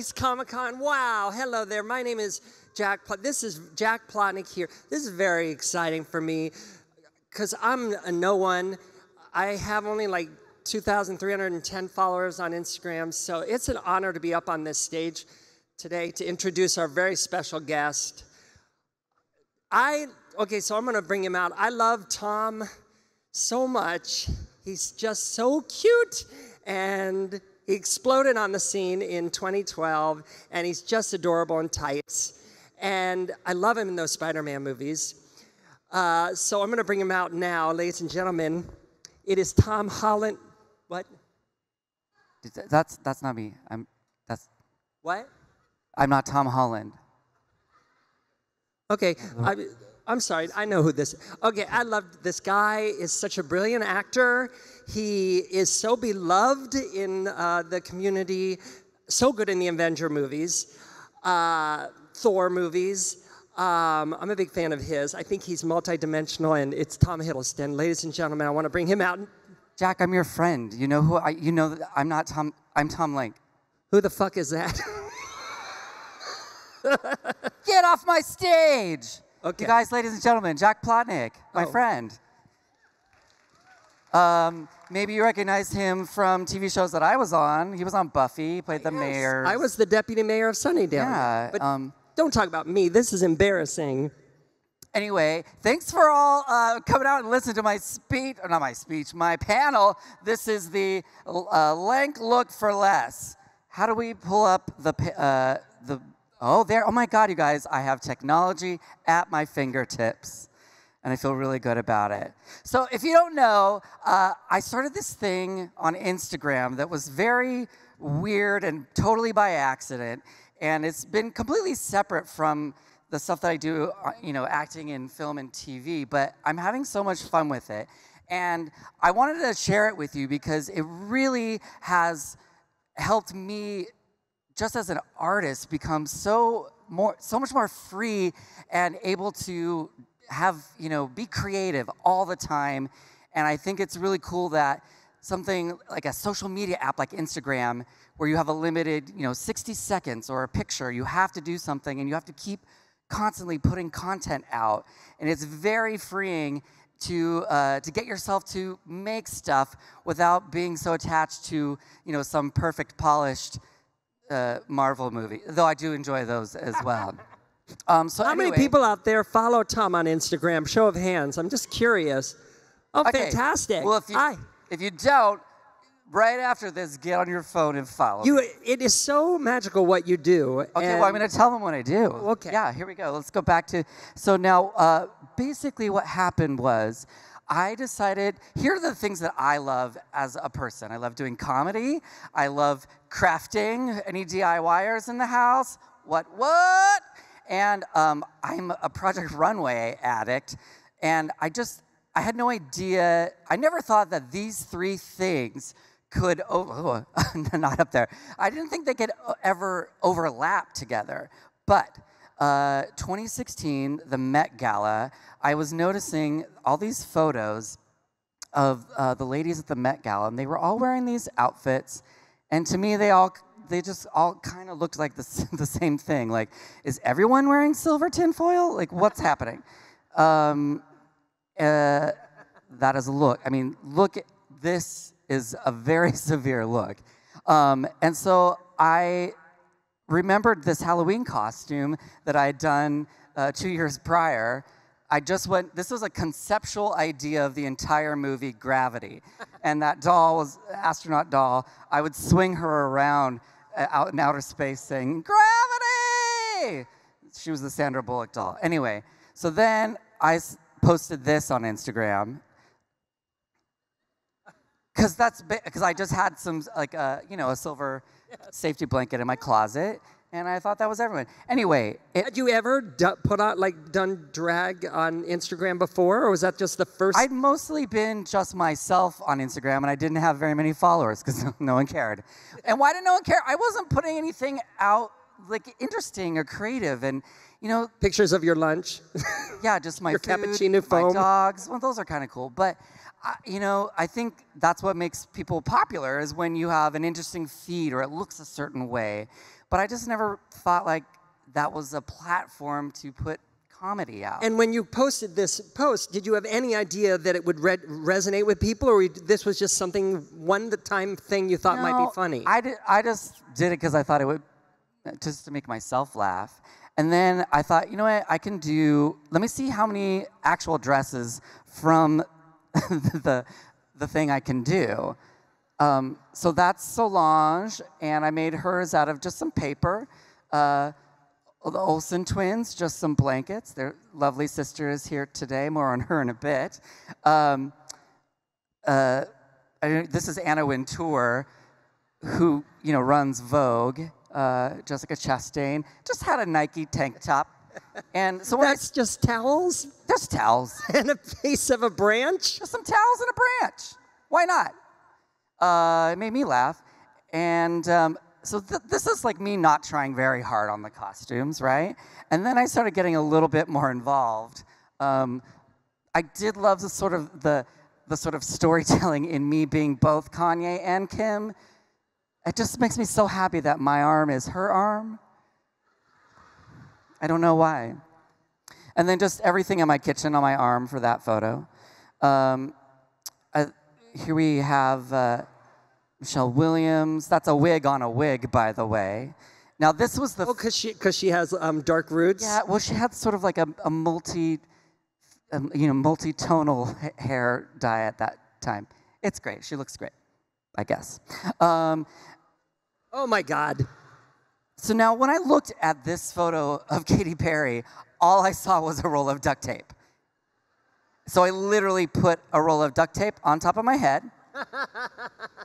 Place Comic-Con. Wow, hello there. My name is Jack. This is Jack Plotnick here. This is very exciting for me because I'm a no one. I have only like 2,310 followers on Instagram, so it's an honor to be up on this stage today to introduce our very special guest. Okay, so I'm going to bring him out. I love Tom so much. He's just so cute, and he exploded on the scene in 2012, and he's just adorable in tights. And I love him in those Spider-Man movies. So I'm going to bring him out now, ladies and gentlemen. It is Tom Holland. What? That's not me. What? I'm not Tom Holland. Okay, I'm sorry, I know who this is. Okay, I love this guy. Is such a brilliant actor. He is so beloved in the community, so good in the Avenger movies, Thor movies. I'm a big fan of his. I think he's multidimensional, and it's Tom Hiddleston. Ladies and gentlemen, I want to bring him out. Jack, I'm your friend. You know who I'm not Tom. I'm Tom Lenk. Who the fuck is that? Get off my stage! Okay. You guys, ladies and gentlemen, Jack Plotnick, my friend. Maybe you recognize him from TV shows that I was on. He was on Buffy, he played the mayor. I was the deputy mayor of Sunnydale. Yeah. But don't talk about me. This is embarrassing. Anyway, thanks for all coming out and listening to my speech, or not my speech, my panel. This is the Lenk Look for Less. How do we pull up oh, there, oh my God, you guys, I have technology at my fingertips, and I feel really good about it. So if you don't know, I started this thing on Instagram that was very weird and totally by accident, and it's been completely separate from the stuff that I do, acting in film and TV, but I'm having so much fun with it. And I wanted to share it with you because it really has helped me, just as an artist, become so much more free and able to have, be creative all the time. And I think it's really cool that something like a social media app like Instagram, where you have a limited, 60 seconds or a picture, you have to do something and you have to keep constantly putting content out. And it's very freeing to get yourself to make stuff without being so attached to, some perfect, polished Marvel movie, though I do enjoy those as well. How many people out there follow Tom on Instagram? Show of hands. I'm just curious. Oh, okay. Fantastic. Well, if you don't, right after this, get on your phone and follow me. It is so magical what you do. Okay, well, I'm going to tell them what I do. Okay. Yeah, here we go. Let's go back to, so now, basically what happened was, I decided, here are the things that I love as a person. I love doing comedy. I love crafting. Any DIYers in the house? What? And I'm a Project Runway addict. And I had no idea. I never thought that these three things could, not up there. I didn't think they could ever overlap together. But 2016, the Met Gala, I was noticing all these photos of the ladies at the Met Gala, and they were all wearing these outfits, and to me, they just all kind of looked like the same thing. Like, is everyone wearing silver tinfoil? Like, what's happening? That is a look. I mean, this is a very severe look. And so I remembered this Halloween costume that I had done 2 years prior. This was a conceptual idea of the entire movie Gravity. And that doll was an astronaut doll. I would swing her around out in outer space saying, "Gravity!" She was the Sandra Bullock doll. Anyway, so then I posted this on Instagram. Because I just had some, a silver safety blanket in my closet. And I thought that was everyone. Anyway. Had you ever done drag on Instagram before, or was that just the first? I'd mostly been just myself on Instagram, and I didn't have very many followers because no one cared. And why did no one care? I wasn't putting anything out like interesting or creative, and you know, Pictures of your lunch. yeah, just my Your food, cappuccino foam. my dogs. Well, those are kind of cool, but you know, I think that's what makes people popular is when you have an interesting feed or it looks a certain way. But I just never thought like that was a platform to put comedy out. And when you posted this post, did you have any idea that it would resonate with people, or this was just something one-time thing you thought might be funny? I just did it because I thought it would, just to make myself laugh. And then I thought, you know what, let me see how many actual dresses from the thing I can do. So that's Solange, and I made hers out of just some paper. The Olsen twins, just some blankets. Their lovely sister is here today. More on her in a bit. This is Anna Wintour, who runs Vogue. Jessica Chastain just had a Nike tank top, and so that's just towels. Just towels and a piece of a branch. Just some towels and a branch. Why not? It made me laugh, and so this is like me not trying very hard on the costumes, right? And then I started getting a little bit more involved. I did love the sort of storytelling in me being both Kanye and Kim. It just makes me so happy that my arm is her arm. I don't know why. And then just everything in my kitchen on my arm for that photo. Here we have Michelle Williams. That's a wig on a wig, by the way. Now this was the... Oh, because she has dark roots? Yeah, well, she had sort of like a multi-tonal hair dye at that time. It's great. She looks great, I guess. Oh, my God. So now when I looked at this photo of Katy Perry, all I saw was a roll of duct tape. So I literally put a roll of duct tape on top of my head,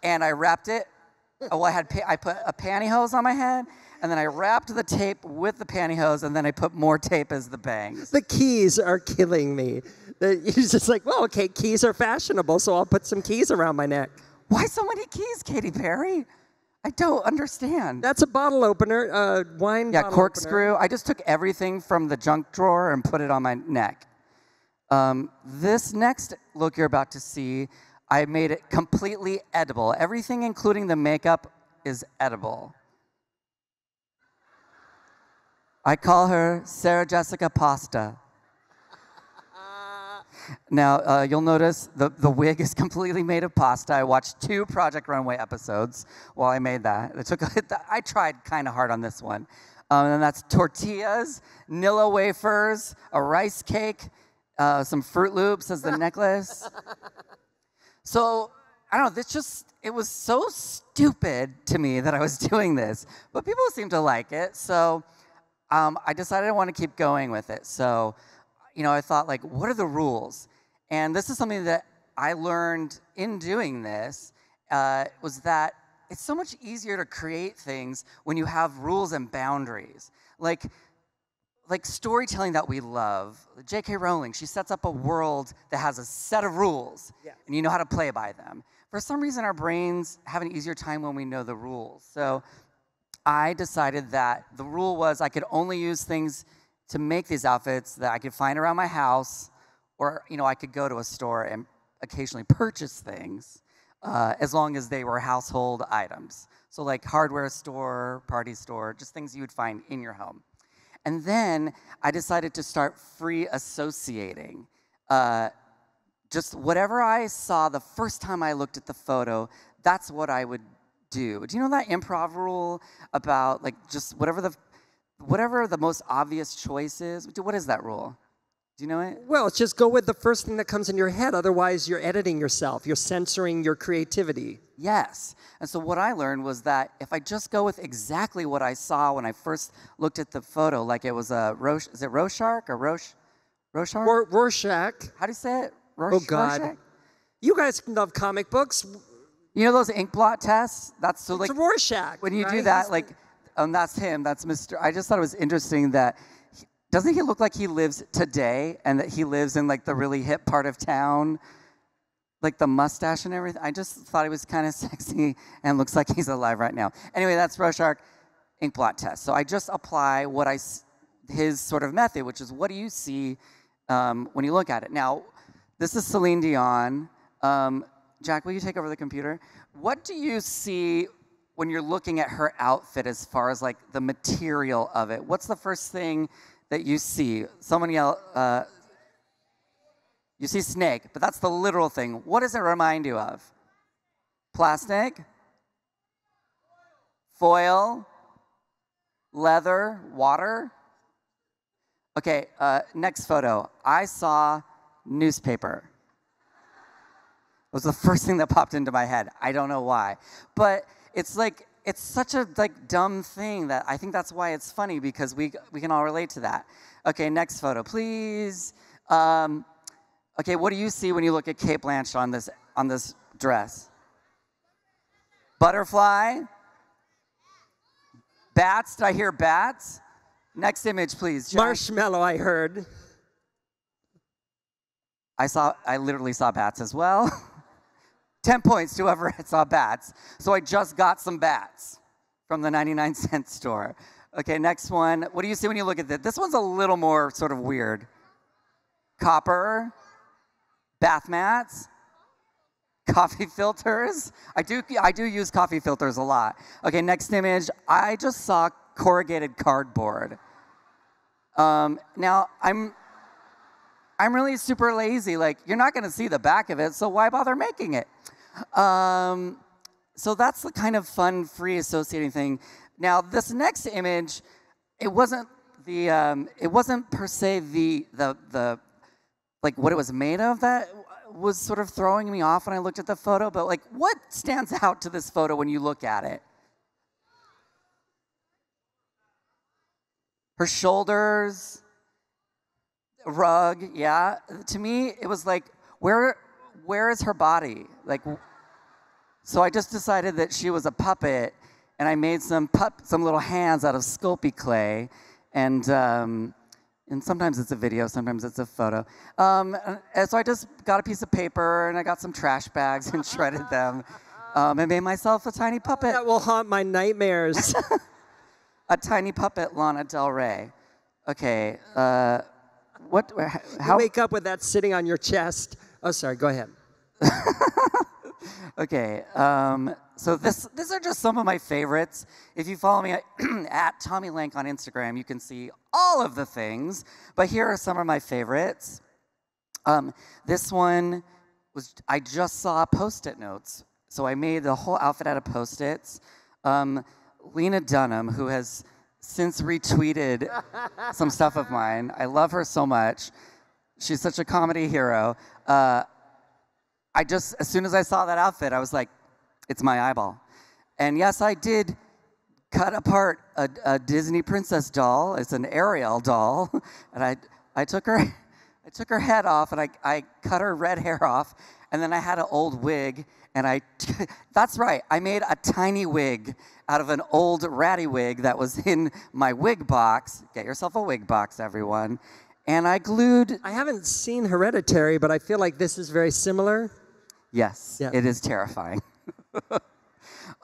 and I wrapped it. Well, I put a pantyhose on my head, and then I wrapped the tape with the pantyhose, and then I put more tape as the bangs. The keys are killing me. You're just like, well, okay, keys are fashionable, so I'll put some keys around my neck. Why so many keys, Katy Perry? I don't understand. That's a bottle opener, wine yeah, bottle corkscrew. opener. I just took everything from the junk drawer and put it on my neck. This next look you're about to see, I made it completely edible. Everything, including the makeup, is edible. I call her Sarah Jessica Pasta. Now, you'll notice the wig is completely made of pasta. I watched 2 Project Runway episodes while I made that. I tried kind of hard on this one. And that's tortillas, Nilla wafers, a rice cake, some Fruit Loops as the necklace. So, I don't know, it was so stupid to me that I was doing this. But people seem to like it, so I decided I want to keep going with it. So, I thought, like, what are the rules? And this is something that I learned in doing this, was that it's so much easier to create things when you have rules and boundaries. Like storytelling that we love. J.K. Rowling, she sets up a world that has a set of rules, and you know how to play by them. For some reason, our brains have an easier time when we know the rules. So I decided that the rule was I could only use things to make these outfits that I could find around my house, or I could go to a store and occasionally purchase things, as long as they were household items. So like hardware store, party store, just things you would find in your home. And then I decided to start free associating. Just whatever I saw the first time I looked at the photo, that's what I would do. Do you know that improv rule about like just whatever the most obvious choice is? What is that rule? Do you know it? Well, it's just go with the first thing that comes in your head. Otherwise, you're editing yourself. You're censoring your creativity. Yes. And so what I learned was that if I just go with exactly what I saw when I first looked at the photo, like it was a is it Rorschach or Rorschach? Rorschach. How do you say it? Oh, God. Rorschach? You guys love comic books. You know those ink blot tests? It's Rorschach. When you right? do that, that's him. That's Mr. I just thought it was interesting that doesn't he look like he lives today and that he lives in like the really hip part of town? Like the mustache and everything. I just thought he was kind of sexy and looks like he's alive right now. Anyway, that's Rorschach ink blot test. So I just apply his sort of method, which is what do you see when you look at it. Now, this is Celine Dion. Jack, will you take over the computer? What do you see when you're looking at her outfit as far as like the material of it? What's the first thing that you see? Someone yell, you see snake, but that's the literal thing. What does it remind you of? Plastic? Foil? Leather? Water? Okay, next photo. I saw newspaper. It was the first thing that popped into my head. I don't know why. But it's like, it's such a like dumb thing that I think that's why it's funny, because we can all relate to that. Okay, next photo, please. Okay, what do you see when you look at Cate Blanchett on this dress? Butterfly? Bats? Did I hear bats? Next image, please. Jack. Marshmallow, I heard. I literally saw bats as well. 10 points to whoever saw bats. So I just got some bats from the 99-cent store. Okay, next one. What do you see when you look at this? This one's a little more sort of weird. Copper, bath mats, coffee filters. I do use coffee filters a lot. Okay, next image. I just saw corrugated cardboard. Now I'm really super lazy. Like, you're not going to see the back of it, so why bother making it? So that's the kind of fun, free associating thing. Now, this next image, it wasn't per se the like what it was made of that was sort of throwing me off when I looked at the photo, but like what stands out to this photo when you look at it? Her shoulders, rug, yeah. To me, it was like, where is her body? Like, so I just decided that she was a puppet, and I made some little hands out of Sculpey clay, and sometimes it's a video, sometimes it's a photo. And so I just got a piece of paper, and I got some trash bags and shredded them, and made myself a tiny puppet. That will haunt my nightmares. A tiny puppet, Lana Del Rey. Okay, how? You wake up with that sitting on your chest. Oh, sorry, go ahead. Okay, so these are just some of my favorites. If you follow me at Tommy Lenk on Instagram, you can see all of the things, but here are some of my favorites. This one I just saw Post-it notes, so I made the whole outfit out of Post-its. Lena Dunham, who has since retweeted some stuff of mine. I love her so much. She's such a comedy hero. As soon as I saw that outfit, I was like, it's my eyeball. And yes, I did cut apart a Disney princess doll. It's an Ariel doll. And I took her head off, and I cut her red hair off. And then I had an old wig, and that's right, I made a tiny wig out of an old ratty wig that was in my wig box. Get yourself a wig box, everyone. And I glued... I haven't seen Hereditary, but I feel like this is very similar. Yes, yeah. It is terrifying.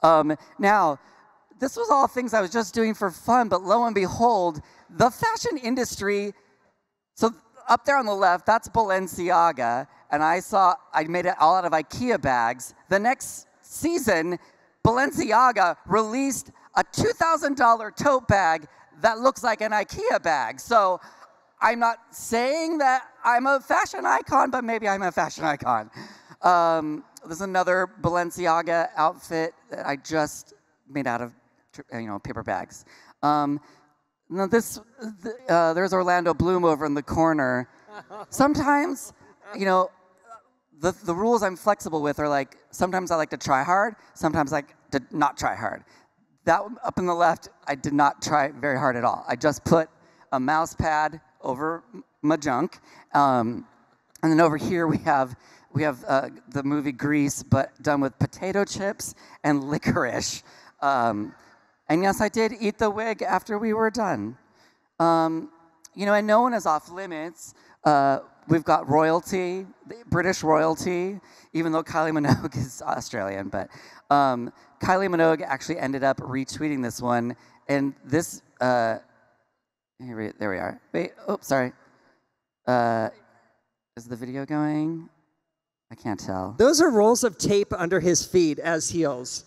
Now, this was all things I was just doing for fun, but lo and behold, the fashion industry... So up there on the left, that's Balenciaga, and I made it all out of IKEA bags. The next season, Balenciaga released a $2,000 tote bag that looks like an IKEA bag. So I'm not saying that I'm a fashion icon, but maybe I'm a fashion icon. There's another Balenciaga outfit that I just made out of paper bags. Now there's Orlando Bloom over in the corner. Sometimes, the rules I'm flexible with are like, sometimes I like to try hard, sometimes I like to not try hard. That one up in the left, I did not try very hard at all. I just put a mouse pad over my junk. And then over here we have the movie Grease, but done with potato chips and licorice. And yes, I did eat the wig after we were done. And no one is off limits. We've got royalty, British royalty, even though Kylie Minogue is Australian. But Kylie Minogue actually ended up retweeting this one And this, there we are. Wait, oops, sorry. Is the video going? I can't tell. Those are rolls of tape under his feet as heels.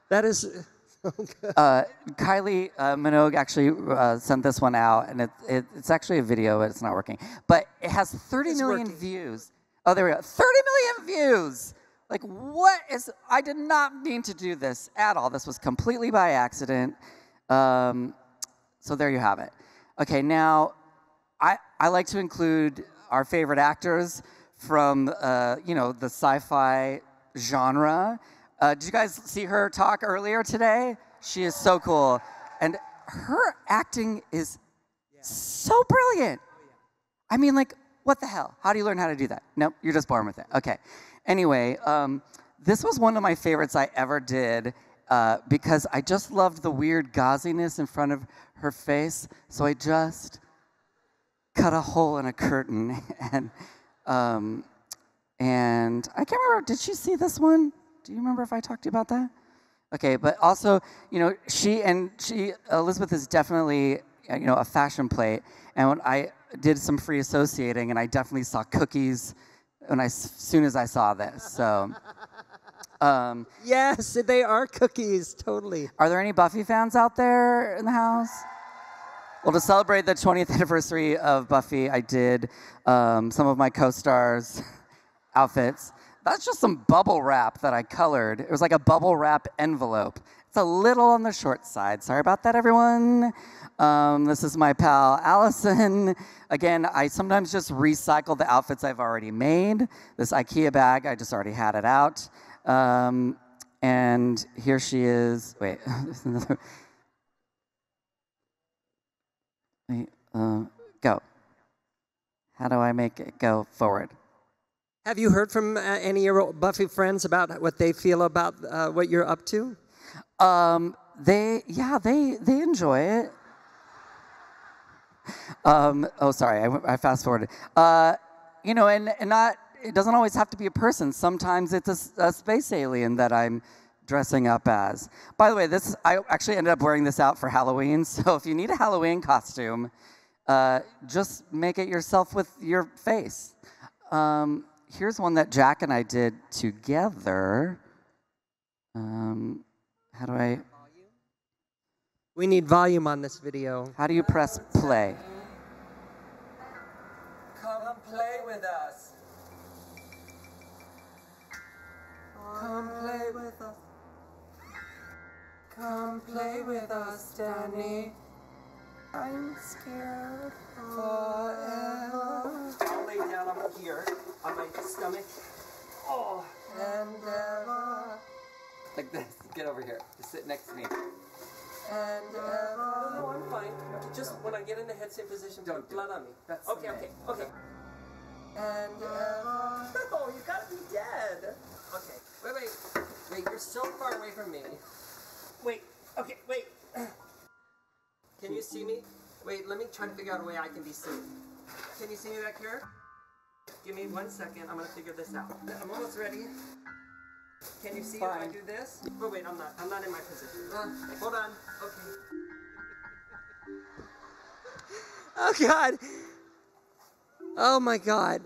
That is... Kylie Minogue actually sent this one out, and it's actually a video, but it's not working. But it has 30 million views. Oh, there we go. 30 million views! Like, what is... I did not mean to do this at all. This was completely by accident. So there you have it. Okay, now, I like to include our favorite actors from, the sci-fi genre. Did you guys see her talk earlier today? She is so cool. And her acting is so brilliant. I mean, like, what the hell? How do you learn how to do that? Nope, you're just born with it. Okay. Anyway, this was one of my favorites I ever did because I just loved the weird gauziness in front of her face. So I just cut a hole in a curtain. And I can't remember, did she see this one? Do you remember if I talked to you about that? Okay, but also, Elizabeth is definitely, a fashion plate. And when I did some free associating, and I definitely saw cookies as soon as I saw this. So, yes, they are cookies, totally. Are there any Buffy fans out there in the house? Well, to celebrate the 20th anniversary of Buffy, I did some of my co-stars' outfits. That's just some bubble wrap that I colored. It was like a bubble wrap envelope. It's a little on the short side. Sorry about that, everyone. This is my pal, Allison. Again, I sometimes just recycle the outfits I've already made. This IKEA bag, I just already had it out. And here she is. Wait, there's another. Wait, go. How do I make it go forward? Have you heard from any of your Buffy friends about what they feel about what you're up to? They enjoy it. Sorry, I fast forwarded. And not, it doesn't always have to be a person. Sometimes it's a space alien that I'm dressing up as. By the way, I actually ended up wearing this out for Halloween. So if you need a Halloween costume, just make it yourself with your face. Here's one that Jack and I did together. How do I? We need volume on this video. How do you press play? Come play with us. Come play with us. Come play with us, Danny. I'm scared forever. I'll lay down on here, on my stomach. Oh, and ever. Like this. Get over here. Just sit next to me. And ever. No, I'm fine. Just when I get in the headset position, don't blood on me. That's okay. And ever. No, you gotta be dead. Okay. Wait. You're so far away from me. Wait. Can you see me? Wait, let me try to figure out a way I can be seen. Can you see me back here? Give me 1 second. I'm gonna figure this out. I'm almost ready. Can you see if I do this? Oh wait, I'm not in my position. Hold on. Okay. Oh God. Oh my God.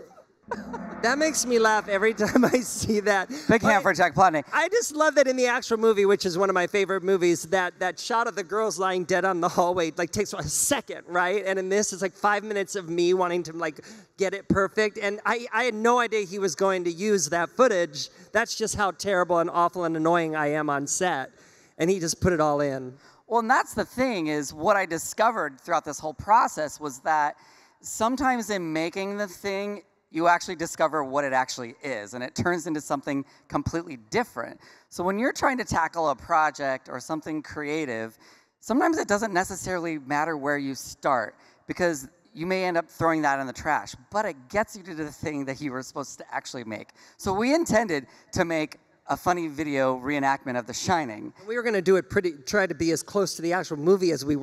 That makes me laugh every time I see that. Big hand for Jack Plotnick. I just love that in the actual movie, which is one of my favorite movies, that shot of the girls lying dead on the hallway takes a second, right? And in this, it's like 5 minutes of me wanting to get it perfect. And I had no idea he was going to use that footage. That's just how terrible and awful and annoying I am on set. And he just put it all in. Well, and that's the thing, is what I discovered throughout this whole process was that sometimes in making the thing, you actually discover what it actually is, and it turns into something completely different. So when you're trying to tackle a project or something creative, sometimes it doesn't necessarily matter where you start, because you may end up throwing that in the trash, but it gets you to the thing that you were supposed to actually make. So we intended to make a funny video reenactment of The Shining. We were going to do it try to be as close to the actual movie as we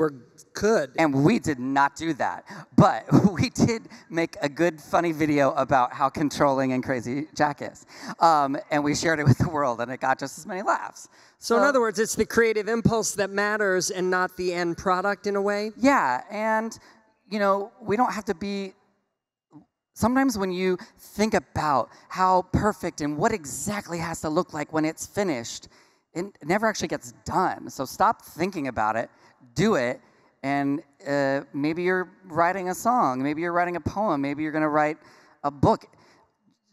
could. And we did not do that. But we did make a good, funny video about how controlling and crazy Jack is. And we shared it with the world, and it got just as many laughs. So in other words, it's the creative impulse that matters and not the end product in a way? Yeah, and, you know, we don't have to be... Sometimes when you think about how perfect and what exactly has to look like when it's finished, it never actually gets done. So stop thinking about it, do it, and maybe you're writing a song, maybe you're writing a poem, maybe you're going to write a book.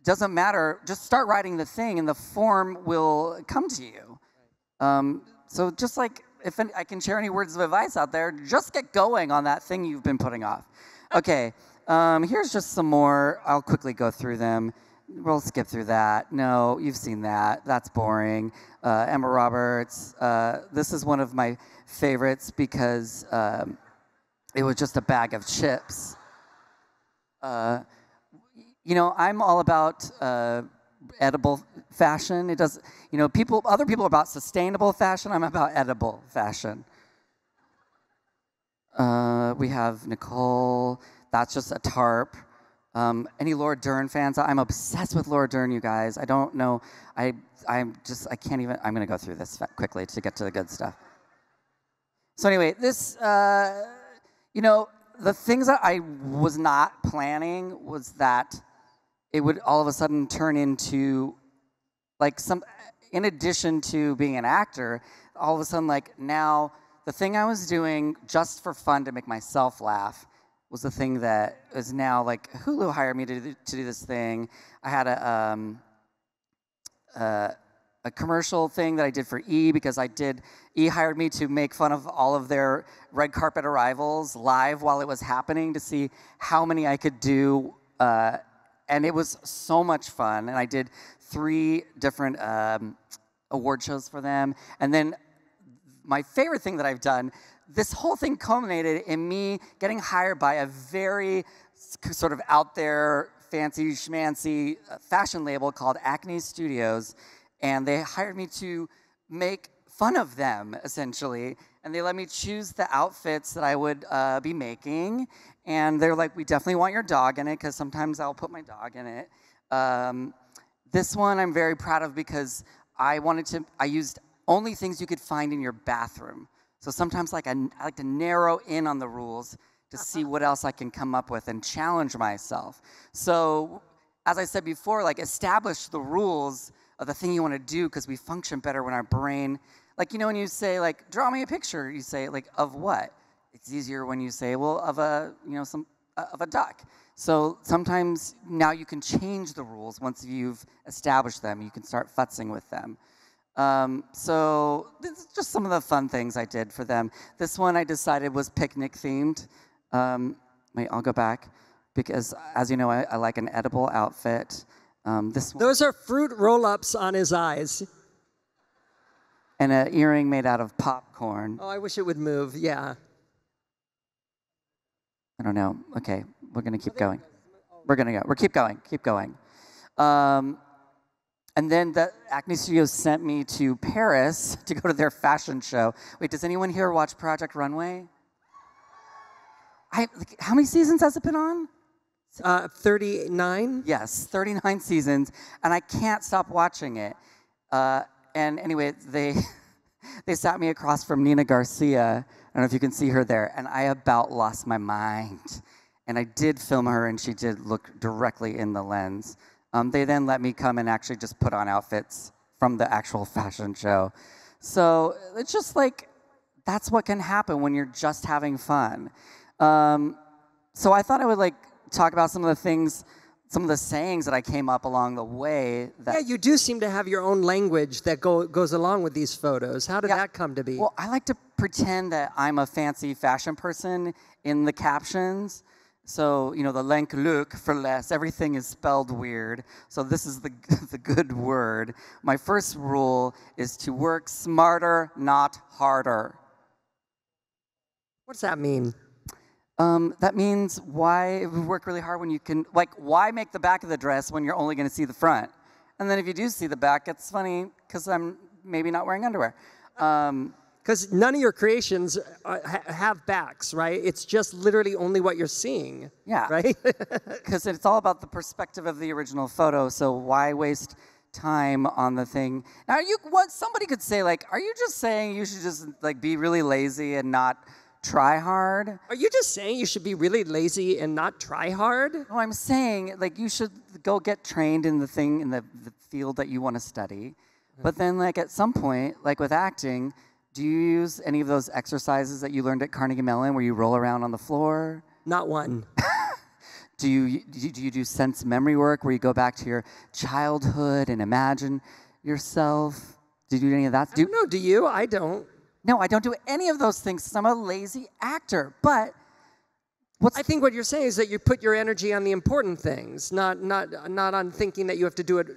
Doesn't matter. Just start writing the thing, and the form will come to you. So just like if I can share any words of advice out there, just get going on that thing you've been putting off. Okay. Here's just some more. I'll quickly go through them. We'll skip through that. No, you've seen that. That's boring. Emma Roberts. This is one of my favorites because it was just a bag of chips. You know, I'm all about edible fashion. It does. You know, other people are about sustainable fashion. I'm about edible fashion. We have Nicole. That's just a tarp. Any Laura Dern fans? I'm obsessed with Laura Dern, you guys. I don't know. I can't even. I'm going to go through this quickly to get to the good stuff. So anyway, this, you know, the things that I was not planning was that it would all of a sudden turn into, like, in addition to being an actor, all of a sudden, like, now the thing I was doing just for fun to make myself laugh was the thing that is now, like, Hulu hired me to do this thing. I had a commercial thing that I did for E because E hired me to make fun of all of their red carpet arrivals live while it was happening to see how many I could do. And it was so much fun. And I did 3 different award shows for them. And then my favorite thing that I've done, this whole thing culminated in me getting hired by a very sort of out there, fancy schmancy fashion label called Acne Studios. And they hired me to make fun of them, essentially. And they let me choose the outfits that I would be making. And they're like, we definitely want your dog in it, because sometimes I'll put my dog in it. This one I'm very proud of because I used only things you could find in your bathroom. So sometimes I like to narrow in on the rules to see what else I can come up with and challenge myself. So as I said before, like, establish the rules of the thing you want to do, because we function better when our brain, like, you know, when you say, like, draw me a picture, you say, like, of what? It's easier when you say, well, of a, you know, of a duck. So sometimes now you can change the rules once you've established them. You can start futzing with them. So this is just some of the fun things I did for them. This one I decided was picnic themed. Wait, I'll go back, because as you know, I like an edible outfit. This one, those are fruit roll-ups on his eyes. And an earring made out of popcorn. Oh, I wish it would move, yeah. I don't know. Okay, we're going to keep going. We're going to go. Keep going. And then the Acne Studios sent me to Paris to go to their fashion show. Wait, does anyone here watch Project Runway? How many seasons has it been on? 39? Yes, 39 seasons, and I can't stop watching it. And anyway, they sat me across from Nina Garcia. I don't know if you can see her there, and I about lost my mind. And I did film her, and she did look directly in the lens. They then let me come and actually just put on outfits from the actual fashion show. So it's just like, that's what can happen when you're just having fun. So I thought I would talk about some of the things, some of the sayings that I came up along the way. Yeah, you do seem to have your own language that goes along with these photos. How did that come to be? Well, I like to pretend that I'm a fancy fashion person in the captions. So, you know, the Lenk, Lewk for less, everything is spelled weird. So this is the good word. My first rule is to work smarter, not harder. What's that mean? That means why work really hard when you can, why make the back of the dress when you're only going to see the front? And then if you do see the back, it's funny because I'm maybe not wearing underwear. Because none of your creations have backs, right? It's just literally only what you're seeing. Yeah. Right? Because it's all about the perspective of the original photo, so why waste time on the thing? Now, somebody could say, like, are you just saying you should just, like, be really lazy and not try hard? Are you just saying you should be really lazy and not try hard? No, I'm saying, like, you should go get trained in the thing, in the field that you want to study. But then, like, at some point, like with acting, do you use any of those exercises that you learned at Carnegie Mellon where you roll around on the floor? Not one. Do you do sense memory work where you go back to your childhood and imagine yourself? Do you do any of that? I don't know. Do you? I don't. No, I don't do any of those things because I'm a lazy actor. But I think what you're saying is that you put your energy on the important things, not on thinking that you have to do it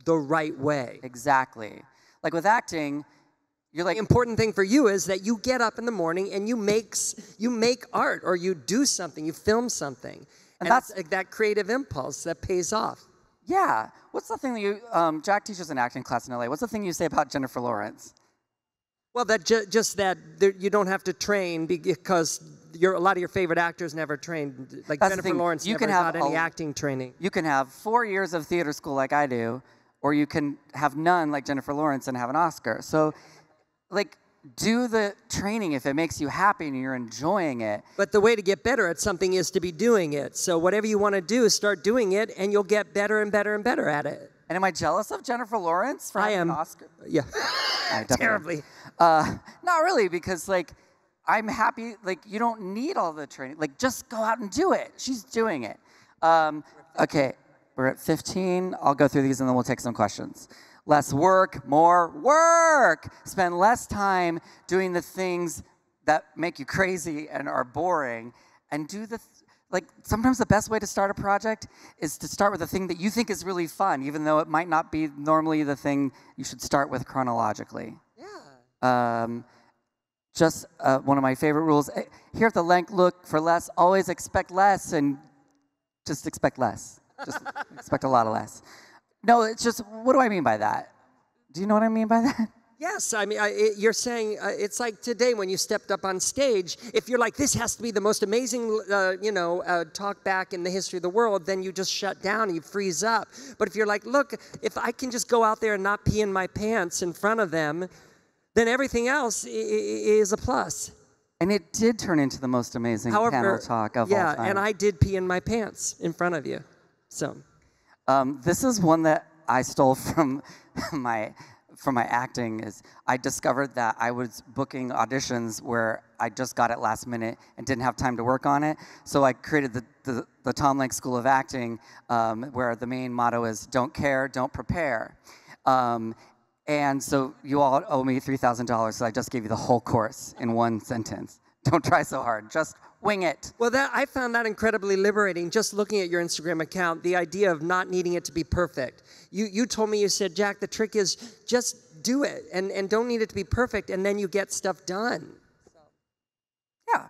the right way. Exactly. Like with acting, you're like, the important thing for you is that you get up in the morning and you make art, or you do something, you film something. And that's that creative impulse that pays off. Yeah. What's the thing that you, Jack teaches an acting class in LA. What's the thing you say about Jennifer Lawrence? Well, that just that you don't have to train because a lot of your favorite actors never trained. Like That's Jennifer Lawrence never got any acting training. You can have 4 years of theater school like I do, or you can have none like Jennifer Lawrence and have an Oscar. So, like, do the training if it makes you happy and you're enjoying it. But the way to get better at something is to be doing it. So whatever you want to do, start doing it, and you'll get better and better and better at it. And am I jealous of Jennifer Lawrence for having an Oscar? Yeah. Terribly. Not really, because, like, I'm happy. Like, you don't need all the training. Like, just go out and do it. She's doing it. Okay, we're at 15. I'll go through these, and then we'll take some questions. Less work, more work. Spend less time doing the things that make you crazy and are boring, and do sometimes the best way to start a project is to start with the thing that you think is really fun, even though it might not be normally the thing you should start with chronologically. Yeah. Just one of my favorite rules here at the Lenk, look for less. Always expect less, and just expect less. Just expect a lot of less. No, it's just, what do I mean by that? Do you know what I mean by that? Yes, I mean, you're saying, it's like today when you stepped up on stage, if you're like, this has to be the most amazing, talk back in the history of the world, then you just shut down and you freeze up. But if you're like, look, if I can just go out there and not pee in my pants in front of them, then everything else is a plus. And it did turn into the most amazing panel talk of all time. Yeah, and I did pee in my pants in front of you, so. This is one that I stole from my acting. Is I discovered that I was booking auditions where I just got it last minute and didn't have time to work on it. So I created the Tom Lenk School of Acting, where the main motto is "Don't care, don't prepare." And so you all owe me $3,000. So I just gave you the whole course in one sentence. Don't try so hard. Just wing it. Well, I found that incredibly liberating, just looking at your Instagram account, the idea of not needing it to be perfect. You told me, you said, Jack, the trick is just do it and don't need it to be perfect, and then you get stuff done. Yeah.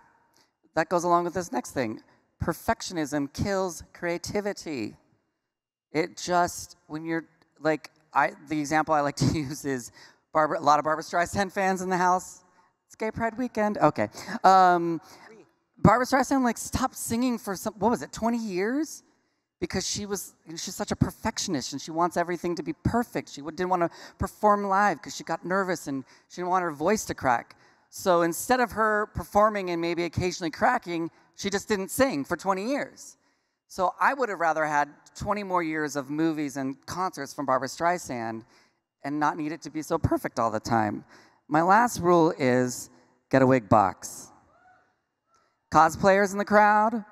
That goes along with this next thing. Perfectionism kills creativity. It just, when you're, like, the example I like to use is a lot of Barbra Streisand fans in the house. It's Gay Pride weekend. Okay. Barbra Streisand stopped singing for 20 years? Because she's such a perfectionist and she wants everything to be perfect. She didn't want to perform live because she got nervous and she didn't want her voice to crack. So instead of her performing and maybe occasionally cracking, she just didn't sing for 20 years. So I would have rather had 20 more years of movies and concerts from Barbra Streisand and not need it to be so perfect all the time. My last rule is get a wig box. Cosplayers in the crowd?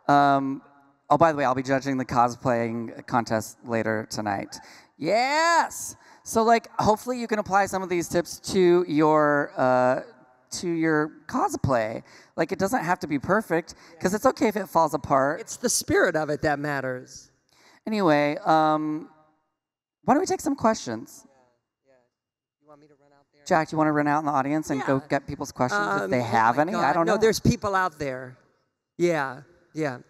Oh, by the way, I'll be judging the cosplaying contest later tonight. Yes! So, hopefully you can apply some of these tips to your cosplay. It doesn't have to be perfect, because it's okay if it falls apart. It's the spirit of it that matters. Anyway, why don't we take some questions? Yeah. You want me to run out there? Jack, do you want to run out in the audience and go get people's questions if they have any? God. I don't know. No, there's people out there. Yeah.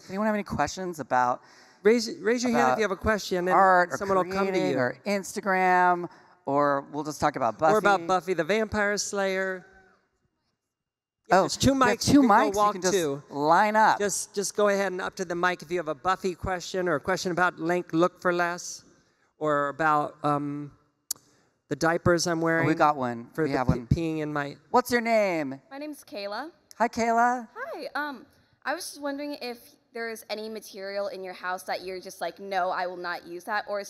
Anyone have any questions about Raise your hand if you have a question, and art or someone will come to you. Or Instagram, or we'll just talk about Buffy. Or about Buffy the Vampire Slayer. Yeah, Oh, there's two mics. Two mics. Go walk you can just to. line up. Just go ahead and up to the mic if you have a Buffy question or a question about Lenk, Look for Less, or about the diapers I'm wearing. Oh, we got one. For we the have one. peeing in my. What's your name? My name's Kayla. Hi, Kayla. Hi. I was just wondering if there is any material in your house that you're just like, no, I will not use that, or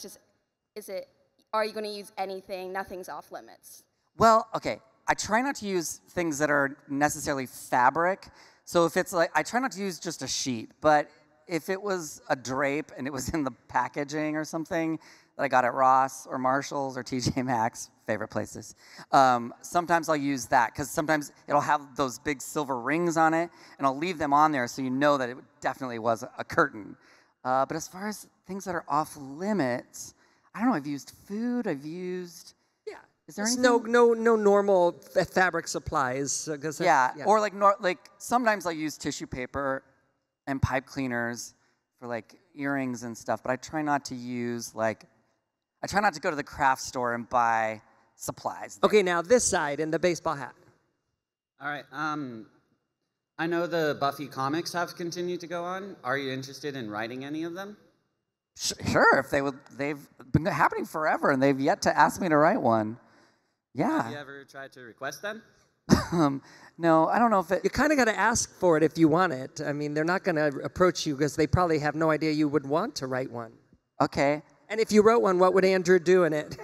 are you going to use anything? Nothing's off limits. Well, okay. I try not to use things that are necessarily fabric. So if it's like, I try not to use just a sheet, but if it was a drape and it was in the packaging or something that I got at Ross or Marshall's or TJ Maxx, favorite places, sometimes I'll use that because sometimes it'll have those big silver rings on it, and I'll leave them on there so you know that it definitely was a curtain. But as far as things that are off limits, I don't know. I've used food. I've used. Yeah. Is there anything? No normal fabric supplies. Yeah. Or like sometimes I'll use tissue paper and pipe cleaners for like earrings and stuff. But I try not to use I try not to go to the craft store and buy supplies. Okay, now this side in the baseball hat. All right. I know the Buffy comics have continued to go on. Are you interested in writing any of them? Sure, if they would. They've been happening forever, and they've yet to ask me to write one. Yeah. Have you ever tried to request them? No, I don't know if it. You kind of got to ask for it if you want it. I mean, they're not going to approach you because they probably have no idea you would want to write one. Okay. And if you wrote one, what would Andrew do in it?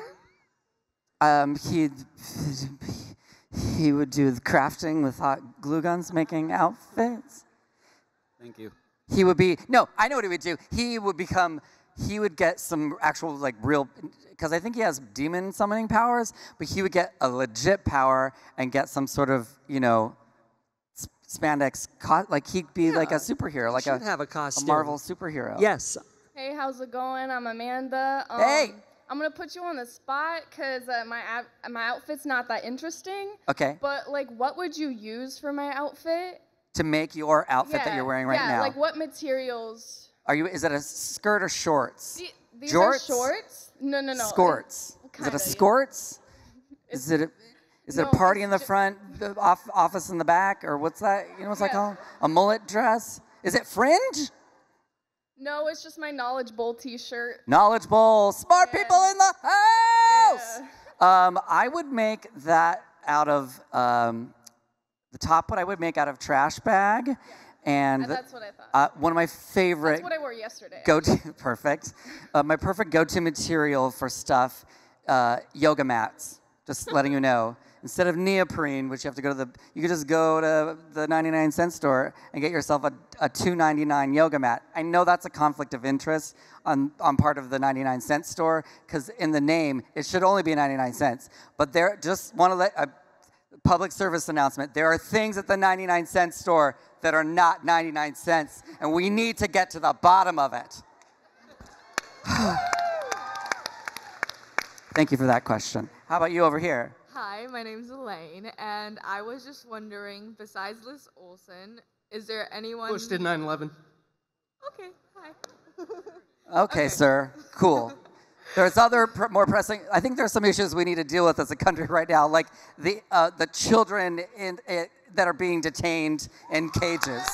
He would do the crafting with hot glue guns, making outfits. Thank you. He would be I know what he would do. He would get some actual real, because I think he has demon summoning powers, but he would get a legit power and get some sort of spandex he'd be like a superhero, like should have a costume. a Marvel superhero. Yes. Hey, how's it going? I'm Amanda. Hey. I'm going to put you on the spot because my outfit's not that interesting. Okay. But, what would you use for my outfit? To make your outfit that you're wearing right now. Yeah, what materials? Is it a skirt or shorts? These Jorts? are shorts? No. Skirts. Is it a skirts? Is it a party in the front, the office in the back, or what's that? You know what's that called? A mullet dress? Is it fringe? No, it's just my Knowledge Bowl t-shirt. Knowledge Bowl. Smart people in the house! Yeah. I would make that out of, the top what I would make out of trash bag. Yeah. And that's what I thought. One of my favorite. That's what I wore yesterday. Perfect. My perfect go-to material for stuff, yoga mats. Just letting you know. Instead of neoprene, which you have to go to you could just go to the 99-cent store and get yourself a $2.99 yoga mat. I know that's a conflict of interest on part of the 99-cent store, because in the name, it should only be 99 cents. But just want to let a public service announcement. There are things at the 99-cent store that are not 99 cents, and we need to get to the bottom of it. Thank you for that question. How about you over here? Hi, my name's Elaine, and I was just wondering, besides Liz Olsen, is there anyone... Bush did 9/11. Okay, hi. Okay, sir. Cool. There's other more pressing... I think there's some issues we need to deal with as a country right now, like the children that are being detained in cages.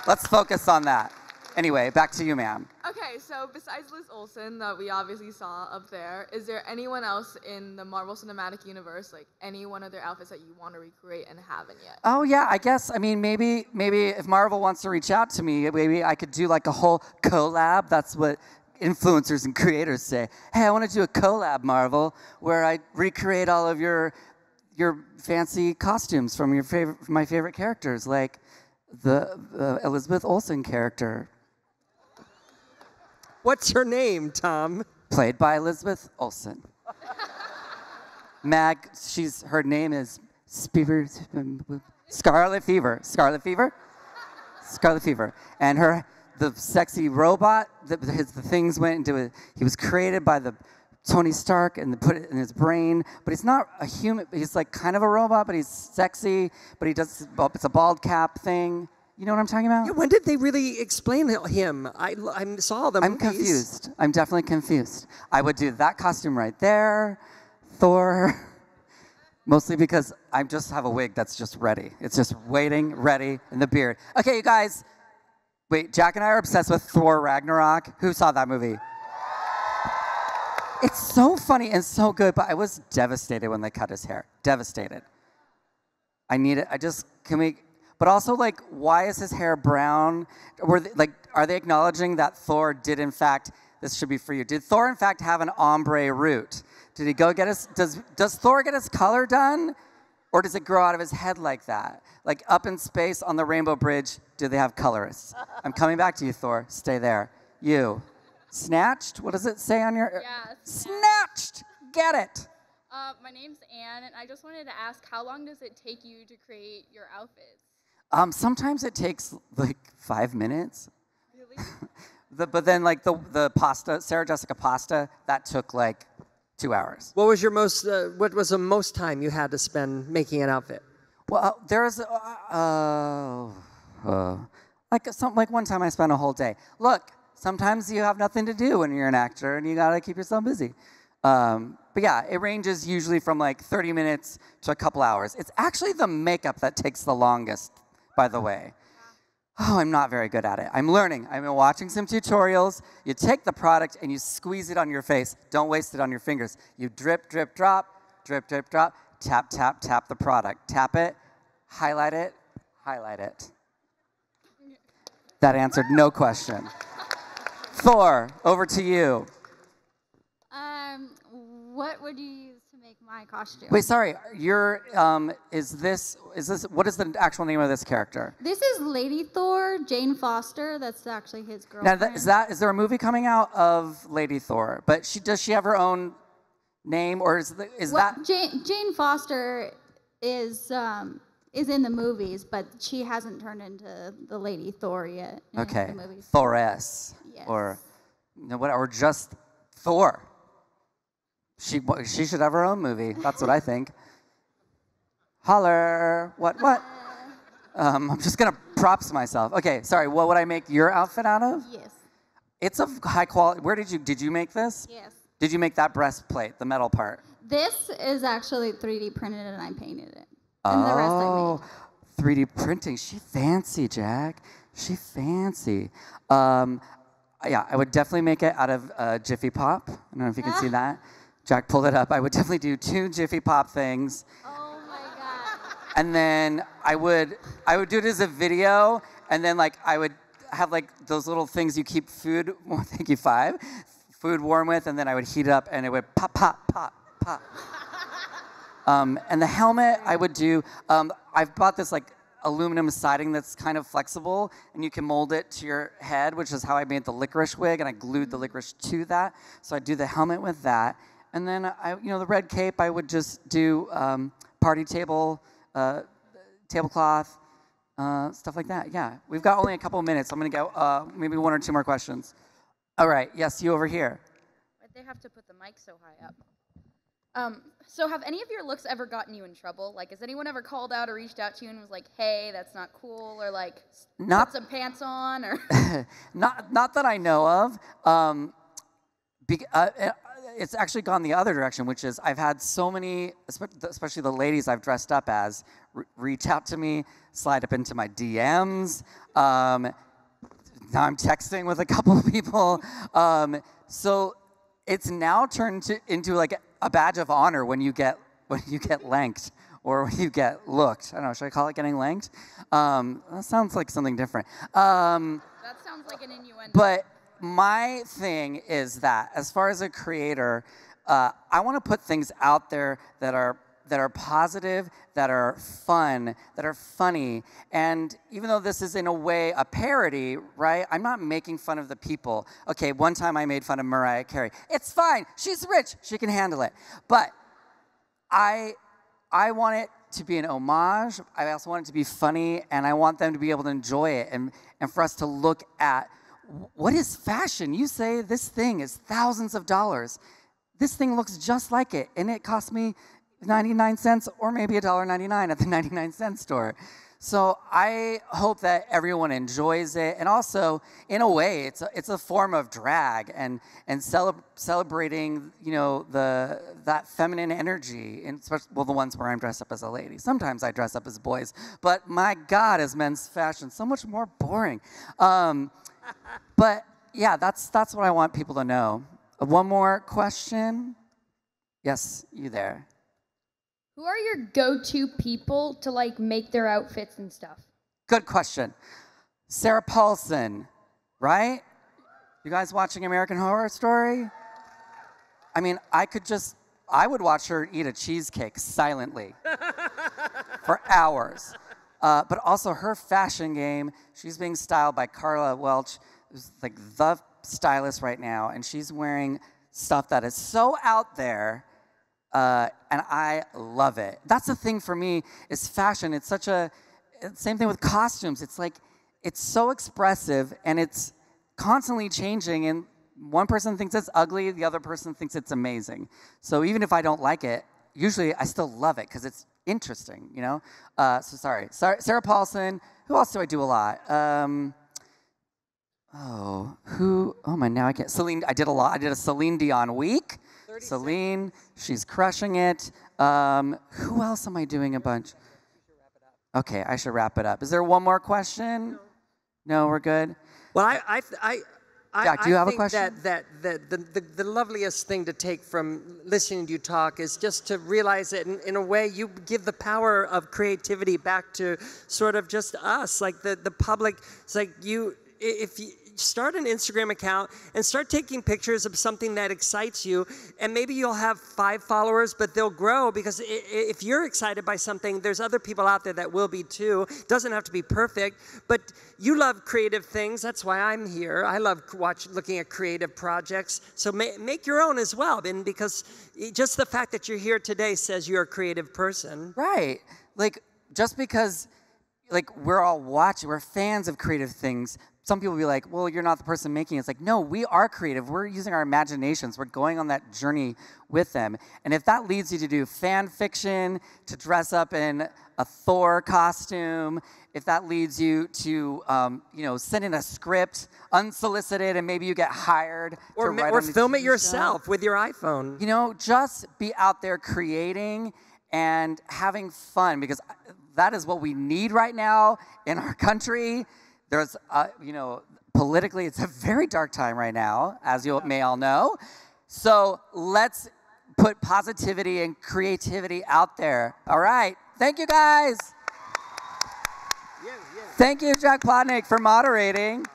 Let's focus on that. Anyway, back to you, ma'am. Okay, so besides Liz Olsen that we obviously saw up there, is there anyone else in the Marvel Cinematic Universe, any one of their outfits that you want to recreate and haven't yet? Oh, yeah, I guess. I mean, maybe if Marvel wants to reach out to me, maybe I could do a whole collab. That's what influencers and creators say. Hey, I want to do a collab, Marvel, where I recreate all of your fancy costumes from my favorite characters, like the Elizabeth Olsen character. What's her name, Tom? Played by Elizabeth Olsen. Her name is Scarlet Fever. Scarlet Fever? Scarlet Fever. And the sexy robot, the things went into it. He was created by Tony Stark and put it in his brain, but he's not a human. He's kind of a robot, but he's sexy, but it's a bald cap thing. You know what I'm talking about? Yeah, when did they really explain him? I saw the I'm movies. confused. I'm definitely confused. I would do that costume right there, Thor, mostly because I just have a wig that's just ready. It's just waiting, ready, and the beard. Okay, you guys, wait, Jack and I are obsessed with Thor Ragnarok. Who saw that movie? It's so funny and so good, but I was devastated when they cut his hair. Devastated. I need it. Can we... But also, like, why is his hair brown? Are they acknowledging that Thor did, in fact, this should be for you. Did Thor, in fact, have an ombre root? Did he go get his, does Thor get his color done? Or does it grow out of his head like that? Like, up in space on the Rainbow Bridge, do they have colorists? I'm coming back to you, Thor. Stay there. You. Snatched? What does it say on your... Yeah, Snatched! Get it. My name's Anne, and I just wanted to ask, how long does it take you to create your outfits? Sometimes it takes like 5 minutes. Really? But then like the pasta, Sarah Jessica pasta, that took like 2 hours. What was your most? What was the most time you had to spend making an outfit? Well, there's like one time I spent a whole day. Look, sometimes you have nothing to do when you're an actor, and you gotta keep yourself busy. But yeah, it ranges usually from like 30 minutes to a couple hours. It's actually the makeup that takes the longest, by the way. Oh, I'm not very good at it. I'm learning. I've been watching some tutorials. You take the product and you squeeze it on your face. Don't waste it on your fingers. You drip, drip, drop, drip, drip, drop, tap, tap, tap the product. Tap it, highlight it, highlight it. That answered no question. Thor, over to you. What would you use to make my costume? Wait, sorry. You're is this what is the actual name of this character? This is Lady Thor, Jane Foster. That's actually his girlfriend. Now, is there a movie coming out of Lady Thor? But does she have her own name, or is that Jane Foster is in the movies, but she hasn't turned into the Lady Thor yet. Okay, In the movies. Thoress, Yes. or or just Thor. She should have her own movie. That's what I think. Holler. What? I'm just gonna props myself. Okay, sorry. What would I make your outfit out of? Yes. It's of high quality. Where did you make this? Yes. Did you make that breastplate, the metal part? This is actually 3D printed, and I painted it. And the rest I made. 3D printing. She fancy, Jack. She fancy. Yeah, I would definitely make it out of Jiffy Pop. I don't know if you can see that. Jack pulled it up. I would definitely do 2 Jiffy Pop things. Oh my God. And then I would do it as a video, and then like I would have like those little things you keep food, thank you, 5, food warm with, and then I would heat it up and it would pop, pop, pop, pop. And the helmet I would do, I've bought this like aluminum siding that's kind of flexible, and you can mold it to your head, which is how I made the licorice wig, and I glued the licorice to that. So I'd do the helmet with that. And then, the red cape, I would just do party table, tablecloth, stuff like that. Yeah, we've got only a couple of minutes. I'm going to go maybe 1 or 2 more questions. All right, yes, you over here. But they have to put the mic so high up. So have any of your looks ever gotten you in trouble? Like, has anyone ever called out or reached out to you and was like, hey, that's not cool, or like, put some pants on, or? Not that I know of. It's actually gone the other direction, which is I've had so many, especially the ladies I've dressed up as, reach out to me, slide up into my DMs. Now I'm texting with a couple of people. So it's now turned into like a badge of honor when you get lanked or when you get looked. I don't know, should I call it getting lanked? That sounds like something different. That sounds like an innuendo. But my thing is that, as far as a creator, I want to put things out there that are positive, that are fun, that are funny. And even though this is in a way a parody, right? I'm not making fun of the people. Okay, one time I made fun of Mariah Carey. It's fine. She's rich. She can handle it. But I want it to be an homage. I also want it to be funny, and I want them to be able to enjoy it, and for us to look at what is fashion? You say this thing is thousands of dollars. This thing looks just like it, and it cost me 99 cents or maybe $1.99 at the 99-cent store. So I hope that everyone enjoys it, and also, in a way, it's a form of drag and celebrating, you know, that feminine energy, and especially, well, the ones where I'm dressed up as a lady. Sometimes I dress up as boys, but my God, is men's fashion so much more boring. But yeah, that's what I want people to know. One more question. Yes, you there. Who are your go-to people to like make their outfits and stuff? Good question. Sarah Paulson, right? You guys watching American Horror Story? I mean, I would watch her eat a cheesecake silently for hours. But also her fashion game, she's being styled by Carla Welch, who's like the stylist right now, and she's wearing stuff that is so out there. And I love it. That's the thing for me is fashion. It's same thing with costumes. It's like, it's so expressive and it's constantly changing, and one person thinks it's ugly, the other person thinks it's amazing. So even if I don't like it, usually I still love it because it's interesting, you know? Sorry, Sarah Paulson. Who else do I do a lot? Now I can't. Celine, I did a lot. I did a Celine Dion week. Celine, she's crushing it. Who else am I doing a bunch? Okay, I should wrap it up. Is there one more question? No, we're good. Well, Jack, do you have a question? That the loveliest thing to take from listening to you talk is just to realize that in a way you give the power of creativity back to sort of just us, like the public. It's like if you start an Instagram account and start taking pictures of something that excites you, and maybe you'll have 5 followers, but they'll grow because if you're excited by something, there's other people out there that will be too. It doesn't have to be perfect, but you love creative things. That's why I'm here. I love looking at creative projects. So make your own as well, and because just the fact that you're here today says you're a creative person. Right. Like, just because we're all watching, we're fans of creative things. Some people will be like, well, you're not the person making it. It's like, no, we are creative. We're using our imaginations. We're going on that journey with them. And if that leads you to do fan fiction, to dress up in a Thor costume, if that leads you to, send in a script unsolicited and maybe you get hired to write or on the film it TV yourself show, with your iPhone. You know, just be out there creating and having fun, because that is what we need right now in our country. There's, politically, it's a very dark time right now, as you may all know. So let's put positivity and creativity out there. All right. Thank you, guys. Thank you, Jack Plotnick, for moderating.